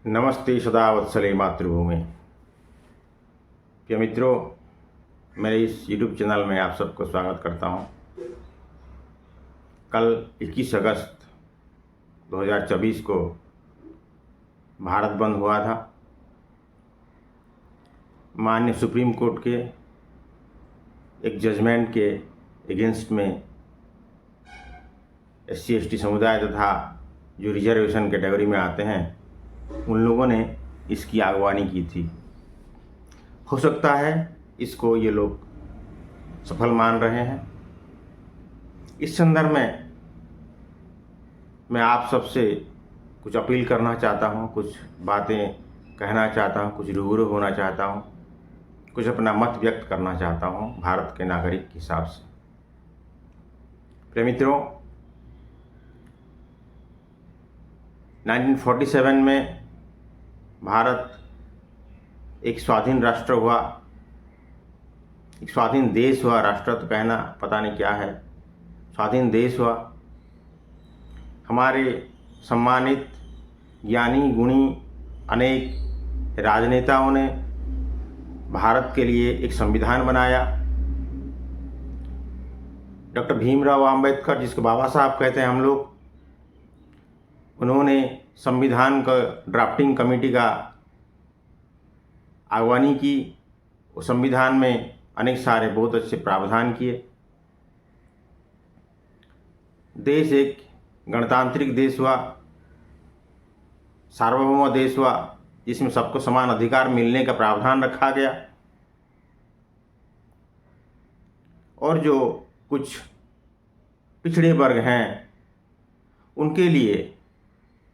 नमस्ते सदा वत्सले मातृभूमि। प्रिय मित्रों, मेरे इस YouTube चैनल में आप सबको स्वागत करता हूं। कल 21 अगस्त 2024 को भारत बंद हुआ था। माननीय सुप्रीम कोर्ट के एक जजमेंट के अगेंस्ट में SC/ST समुदाय तथा जो रिजर्वेशन कैटेगरी में आते हैं उन लोगों ने इसकी अगवानी की थी। हो सकता है इसको ये लोग सफल मान रहे हैं। इस संदर्भ में मैं आप सबसे कुछ अपील करना चाहता हूँ, कुछ बातें कहना चाहता हूँ, कुछ रूबरू होना चाहता हूँ, कुछ अपना मत व्यक्त करना चाहता हूँ भारत के नागरिक के हिसाब से। प्रिय मित्रों, 1947 में भारत एक स्वाधीन राष्ट्र हुआ, एक स्वाधीन देश हुआ। राष्ट्र तो कहना पता नहीं क्या है, स्वाधीन देश हुआ। हमारे सम्मानित ज्ञानी गुणी अनेक राजनेताओं ने भारत के लिए एक संविधान बनाया। डॉक्टर भीमराव अंबेडकर, जिसको बाबा साहब कहते हैं हम लोग, उन्होंने संविधान का ड्राफ्टिंग कमेटी का अगवानी की। उस संविधान में अनेक सारे बहुत अच्छे प्रावधान किए। देश एक गणतांत्रिक देश हुआ, सार्वभौम देश हुआ, जिसमें सबको समान अधिकार मिलने का प्रावधान रखा गया। और जो कुछ पिछड़े वर्ग हैं उनके लिए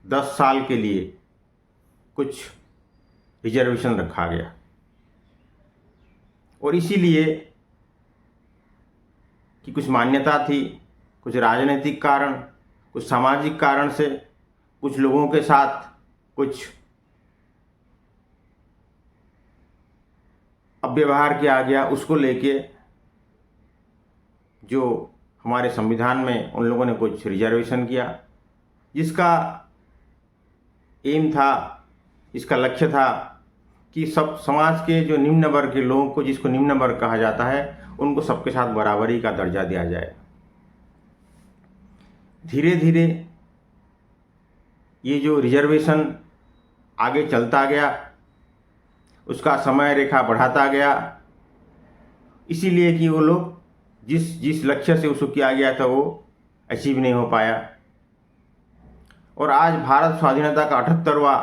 10 साल के लिए कुछ रिजर्वेशन रखा गया। और इसीलिए कि कुछ मान्यता थी, कुछ राजनीतिक कारण, कुछ सामाजिक कारण से कुछ लोगों के साथ कुछ अव्यवहार किया गया। उसको लेके जो हमारे संविधान में उन लोगों ने कुछ रिजर्वेशन किया, जिसका एम था, इसका लक्ष्य था कि सब समाज के जो निम्न वर्ग के लोगों को, जिसको निम्न वर्ग कहा जाता है, उनको सबके साथ बराबरी का दर्जा दिया जाए। धीरे धीरे ये जो रिजर्वेशन आगे चलता गया, उसका समय रेखा बढ़ाता गया, इसीलिए कि वो लोग जिस लक्ष्य से उसको किया गया था वो अचीव नहीं हो पाया। और आज भारत स्वाधीनता का 78वां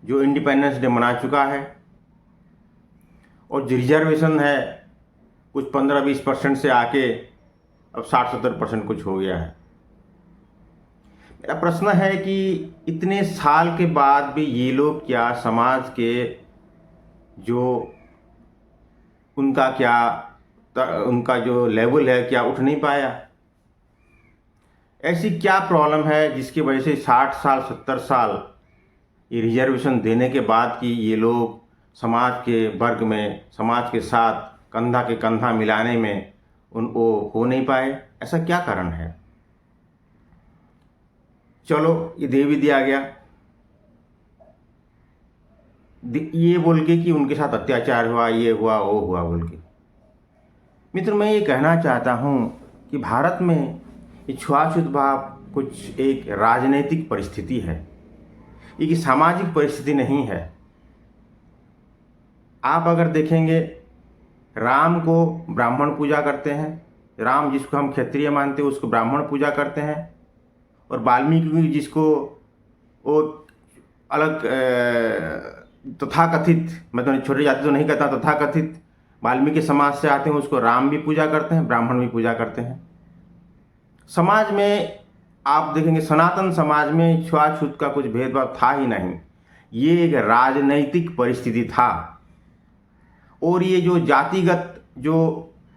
जो इंडिपेंडेंस डे मना चुका है। और जो रिजर्वेशन है कुछ 15-20% से आके अब 60-70% कुछ हो गया है। मेरा प्रश्न है कि इतने साल के बाद भी ये लोग क्या समाज के जो उनका जो लेवल है क्या उठ नहीं पाया? ऐसी क्या प्रॉब्लम है जिसकी वजह से 60 साल 70 साल ये रिजर्वेशन देने के बाद कि ये लोग समाज के वर्ग में, समाज के साथ कंधा के कंधा मिलाने में वो हो नहीं पाए? ऐसा क्या कारण है? चलो, ये दे भी दिया गया, ये बोल के कि उनके साथ अत्याचार हुआ, ये हुआ, वो हुआ बोल के। मित्र, मैं ये कहना चाहता हूँ कि भारत में ये छुआछूत भाव कुछ एक राजनीतिक परिस्थिति है, ये कि सामाजिक परिस्थिति नहीं है। आप अगर देखेंगे, राम को ब्राह्मण पूजा करते हैं, राम जिसको हम क्षत्रिय मानते हैं उसको ब्राह्मण पूजा करते हैं। और वाल्मीकि जिसको वो अलग तथाकथित, मैं तो छोटे जाति तो नहीं कहता, तथाकथित वाल्मीकि समाज से आते हैं, उसको राम भी पूजा करते हैं, ब्राह्मण भी पूजा करते हैं। समाज में आप देखेंगे, सनातन समाज में छुआछूत का कुछ भेदभाव था ही नहीं। ये एक राजनैतिक परिस्थिति था। और ये जो जातिगत जो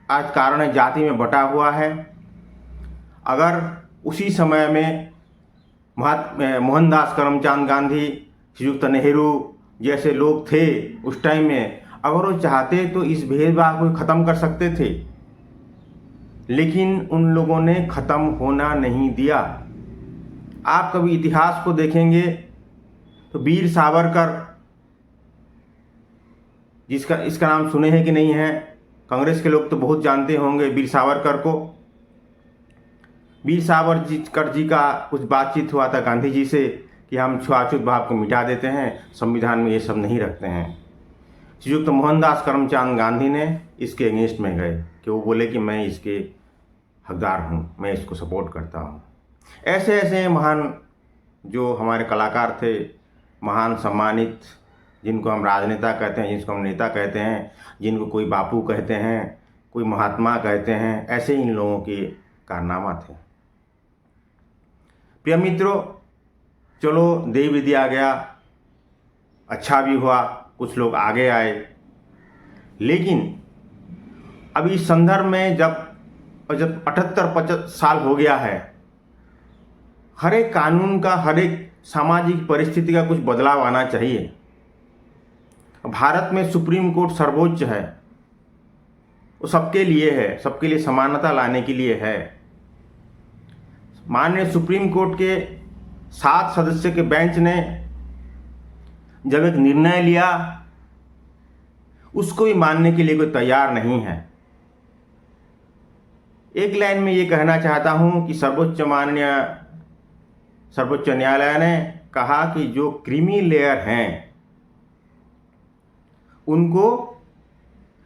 आज कारण है, जाति में बटा हुआ है। अगर उसी समय में मोहनदास करमचंद गांधी, श्रीयुक्त नेहरू जैसे लोग थे उस टाइम में, अगर वो चाहते तो इस भेदभाव को ख़त्म कर सकते थे, लेकिन उन लोगों ने ख़त्म होना नहीं दिया। आप कभी इतिहास को देखेंगे तो वीर सावरकर, जिसका इसका नाम सुने हैं कि नहीं है, कांग्रेस के लोग तो बहुत जानते होंगे वीर सावरकर को। वीर सावरकर जी का कुछ बातचीत हुआ था गांधी जी से कि हम छुआछूत भाव को मिटा देते हैं, संविधान में ये सब नहीं रखते हैं। श्रीयुक्त मोहनदास करमचंद गांधी ने इसके अगेंस्ट में गए कि वो बोले कि मैं इसके हकदार हूँ, मैं इसको सपोर्ट करता हूँ। ऐसे ऐसे महान जो हमारे कलाकार थे, महान सम्मानित, जिनको हम राजनेता कहते हैं, जिसको हम नेता कहते हैं, जिनको कोई बापू कहते हैं, कोई महात्मा कहते हैं, ऐसे इन लोगों के कारनामा थे। प्रिय मित्रों, चलो देव विधि आ गया, अच्छा भी हुआ, कुछ लोग आगे आए, लेकिन अभी इस संदर्भ में जब 78-75 साल हो गया है, हर एक कानून का, हर एक सामाजिक परिस्थिति का कुछ बदलाव आना चाहिए। भारत में सुप्रीम कोर्ट सर्वोच्च है, वो सबके लिए है, सबके लिए समानता लाने के लिए है। माननीय सुप्रीम कोर्ट के 7 सदस्य के बेंच ने जब एक निर्णय लिया, उसको भी मानने के लिए कोई तैयार नहीं है। एक लाइन में ये कहना चाहता हूं कि सर्वोच्च न्यायालय ने कहा कि जो क्रीमी लेयर हैं उनको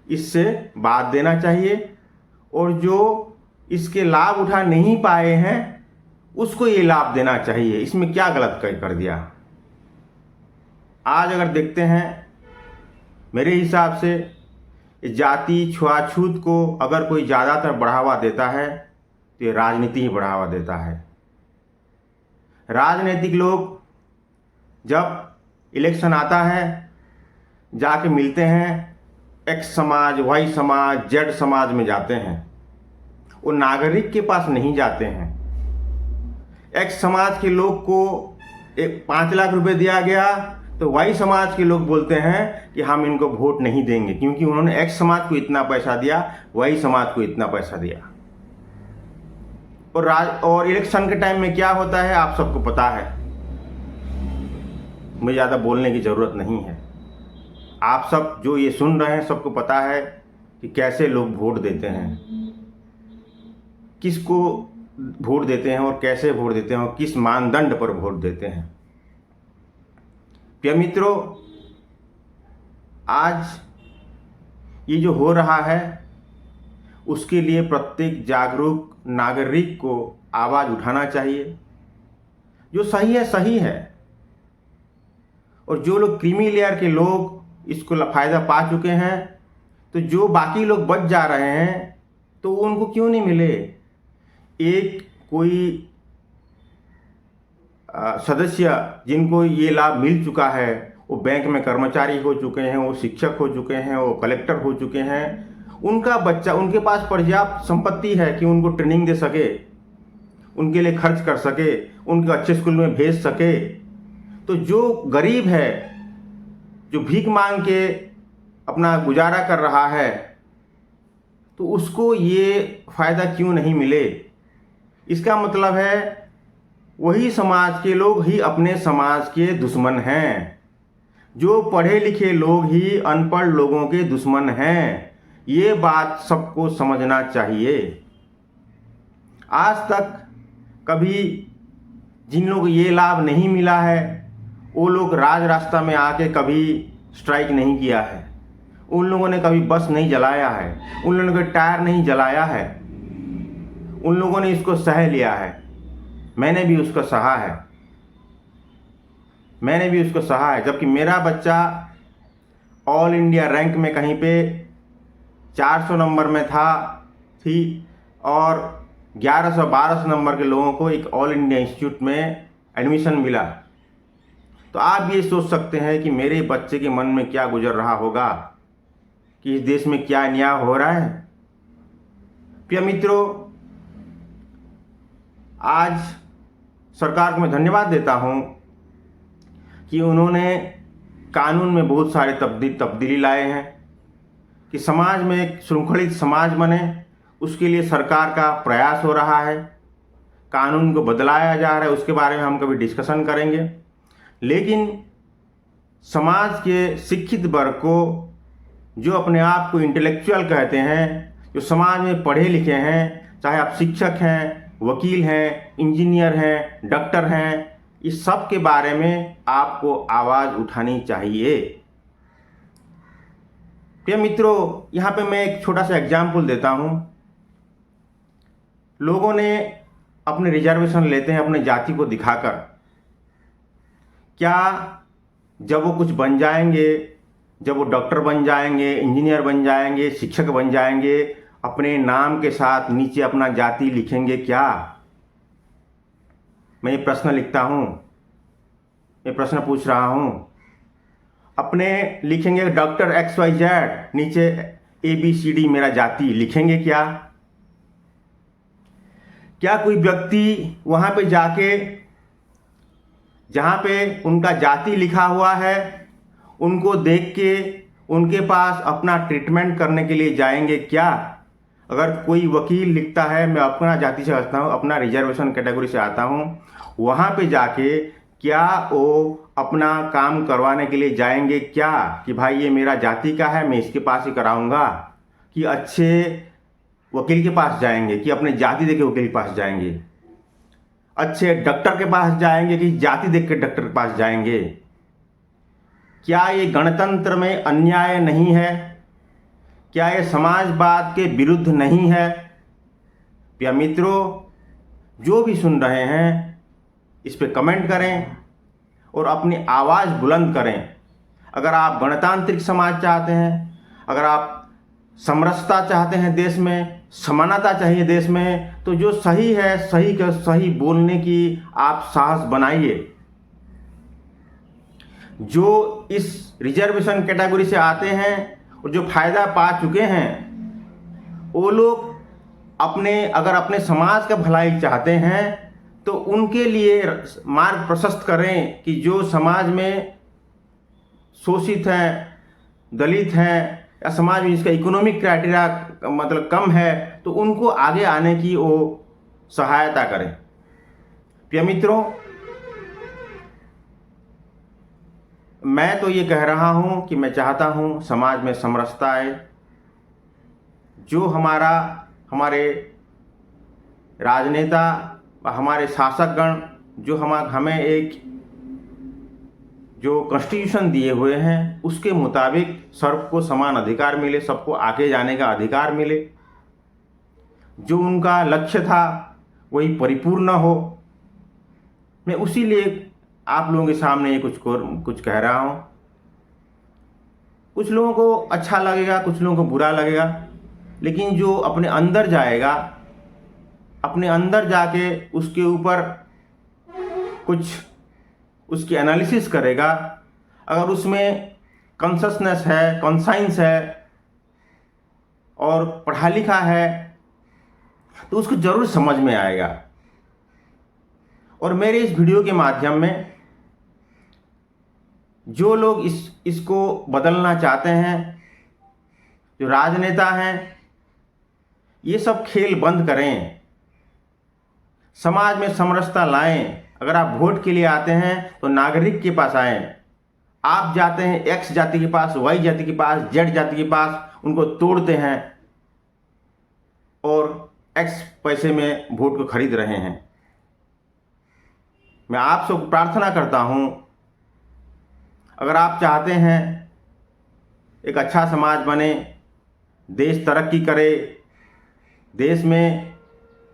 इससे बात देना चाहिए, और जो इसके लाभ उठा नहीं पाए हैं उसको ये लाभ देना चाहिए। इसमें क्या गलत कर दिया? आज अगर देखते हैं, मेरे हिसाब से जाति छुआछूत को अगर कोई ज़्यादातर बढ़ावा देता है तो ये राजनीति ही बढ़ावा देता है। राजनीतिक लोग जब इलेक्शन आता है जाके मिलते हैं, एक्स समाज, वाई समाज, जेड समाज में जाते हैं, वो नागरिक के पास नहीं जाते हैं। एक्स समाज के लोग को 5 लाख रुपए दिया गया तो वाई समाज के लोग बोलते हैं कि हम इनको वोट नहीं देंगे, क्योंकि उन्होंने एक्स समाज को इतना पैसा दिया, वाई समाज को इतना पैसा दिया। और इलेक्शन के टाइम में क्या होता है आप सबको पता है, मुझे ज़्यादा बोलने की ज़रूरत नहीं है। आप सब जो ये सुन रहे हैं सबको पता है कि कैसे लोग वोट देते हैं, किसको वोट देते हैं और कैसे वोट देते हैं और किस मानदंड पर वोट देते हैं। प्रिय मित्रों, आज ये जो हो रहा है उसके लिए प्रत्येक जागरूक नागरिक को आवाज़ उठाना चाहिए। जो सही है सही है, और जो लोग क्रीमी लेयर के लोग इसको फ़ायदा पा चुके हैं, तो जो बाकी लोग बच जा रहे हैं तो उनको क्यों नहीं मिले। एक कोई सदस्य जिनको ये लाभ मिल चुका है, वो बैंक में कर्मचारी हो चुके हैं, वो शिक्षक हो चुके हैं, वो कलेक्टर हो चुके हैं, उनका बच्चा, उनके पास पर्याप्त संपत्ति है कि उनको ट्रेनिंग दे सके, उनके लिए खर्च कर सके, उनको अच्छे स्कूल में भेज सके। तो जो गरीब है, जो भीख मांग के अपना गुजारा कर रहा है, तो उसको ये फ़ायदा क्यों नहीं मिले। इसका मतलब है वही समाज के लोग ही अपने समाज के दुश्मन हैं, जो पढ़े लिखे लोग ही अनपढ़ लोगों के दुश्मन हैं। ये बात सबको समझना चाहिए। आज तक कभी जिन लोग ये लाभ नहीं मिला है वो लोग राज रास्ता में आके कभी स्ट्राइक नहीं किया है, उन लोगों ने कभी बस नहीं जलाया है, उन लोगों ने टायर नहीं जलाया है, उन लोगों ने इसको सह लिया है। मैंने भी उसको सहा है, मैंने भी उसको सहा है। जबकि मेरा बच्चा ऑल इंडिया रैंक में कहीं पे 400 नंबर में थी और 1100-1200 नंबर के लोगों को एक ऑल इंडिया इंस्टीट्यूट में एडमिशन मिला। तो आप ये सोच सकते हैं कि मेरे बच्चे के मन में क्या गुजर रहा होगा, कि इस देश में क्या अन्याय हो रहा है। प्रिय मित्रों, आज सरकार को मैं धन्यवाद देता हूं कि उन्होंने कानून में बहुत सारे तब्दीली लाए हैं कि समाज में एक श्रृंखलित समाज बने, उसके लिए सरकार का प्रयास हो रहा है। कानून को बदलाया जा रहा है, उसके बारे में हम कभी डिस्कशन करेंगे। लेकिन समाज के शिक्षित वर्ग को, जो अपने आप को इंटेलेक्चुअल कहते हैं, जो समाज में पढ़े लिखे हैं, चाहे आप शिक्षक हैं, वकील हैं, इंजीनियर हैं, डॉक्टर हैं, इस सब के बारे में आपको आवाज़ उठानी चाहिए। प्रिय मित्रों, यहाँ पे मैं एक छोटा सा एग्जाम्पल देता हूँ। लोगों ने अपने रिजर्वेशन लेते हैं अपने जाति को दिखाकर। क्या जब वो कुछ बन जाएंगे, जब वो डॉक्टर बन जाएंगे, इंजीनियर बन जाएंगे, शिक्षक बन जाएंगे, अपने नाम के साथ नीचे अपना जाति लिखेंगे क्या? मैं ये प्रश्न लिखता हूँ, ये प्रश्न पूछ रहा हूँ। अपने लिखेंगे डॉक्टर XYZ, नीचे ABCD मेरा जाति लिखेंगे क्या? क्या कोई व्यक्ति वहाँ पे जाके, जहाँ पे उनका जाति लिखा हुआ है, उनको देख के उनके पास अपना ट्रीटमेंट करने के लिए जाएंगे क्या? अगर कोई वकील लिखता है मैं अपना जाति से आता हूँ, अपना रिजर्वेशन कैटेगरी से आता हूँ, वहाँ पे जाके क्या वो अपना काम करवाने के लिए जाएंगे क्या कि भाई ये मेरा जाति का है, मैं इसके पास ही कराऊंगा? कि अच्छे वकील के पास जाएंगे कि अपने जाति देख के वकील के पास जाएंगे? अच्छे डॉक्टर के पास जाएंगे कि जाति देख के डॉक्टर के पास जाएंगे? क्या ये गणतंत्र में अन्याय नहीं है? क्या ये समाजवाद के विरुद्ध नहीं है? प्रिय मित्रों, जो भी सुन रहे हैं इस पे कमेंट करें और अपनी आवाज़ बुलंद करें। अगर आप गणतांत्रिक समाज चाहते हैं, अगर आप समरसता चाहते हैं देश में, समानता चाहिए देश में, तो जो सही है सही का सही बोलने की आप साहस बनाइए। जो इस रिजर्वेशन कैटेगरी से आते हैं और जो फायदा पा चुके हैं, वो लोग अगर अपने समाज का भलाई चाहते हैं तो उनके लिए मार्ग प्रशस्त करें कि जो समाज में शोषित हैं, दलित हैं, या समाज में जिसका इकोनॉमिक क्राइटेरिया मतलब कम है, तो उनको आगे आने की वो सहायता करें। प्रिय मित्रों, मैं तो ये कह रहा हूँ कि मैं चाहता हूँ समाज में समरसता आए। जो हमारे राजनेता, हमारे शासकगण जो हमें एक जो कॉन्स्टिट्यूशन दिए हुए हैं उसके मुताबिक सबको समान अधिकार मिले, सबको आगे जाने का अधिकार मिले, जो उनका लक्ष्य था वही परिपूर्ण हो। मैं उसी लिए आप लोगों के सामने ये कुछ कह रहा हूँ। कुछ लोगों को अच्छा लगेगा, कुछ लोगों को बुरा लगेगा, लेकिन जो अपने अंदर जाएगा, अपने अंदर जाके उसके ऊपर कुछ उसकी एनालिसिस करेगा, अगर उसमें कॉन्शसनेस है, कॉन्साइंस है और पढ़ा लिखा है, तो उसको ज़रूर समझ में आएगा। और मेरे इस वीडियो के माध्यम में जो लोग इसको बदलना चाहते हैं, जो राजनेता हैं, ये सब खेल बंद करें, समाज में समरसता लाएं। अगर आप वोट के लिए आते हैं तो नागरिक के पास आएं। आप जाते हैं X जाति के पास, Y जाति के पास, Z जाति के पास, उनको तोड़ते हैं और X पैसे में वोट को खरीद रहे हैं। मैं आप सबको प्रार्थना करता हूं, अगर आप चाहते हैं एक अच्छा समाज बने, देश तरक्की करे, देश में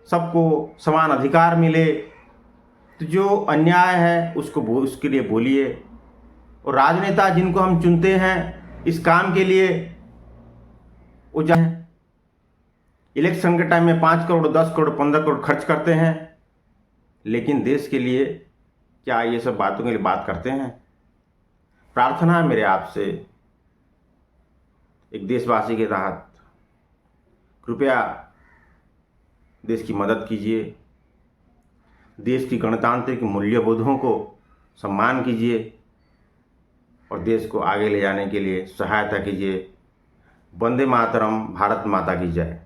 सबको समान अधिकार मिले, तो जो अन्याय है उसके लिए बोलिए। और राजनेता जिनको हम चुनते हैं इस काम के लिए, वो चाहे इलेक्शन के टाइम में 5 करोड़, 10 करोड़, 15 करोड़ खर्च करते हैं, लेकिन देश के लिए क्या ये सब बातों के लिए बात करते हैं? प्रार्थना है मेरे आपसे, एक देशवासी के तहत, कृपया देश की मदद कीजिए, देश की गणतांत्रिक मूल्यबोधों को सम्मान कीजिए और देश को आगे ले जाने के लिए सहायता कीजिए। वंदे मातरम। भारत माता की जय।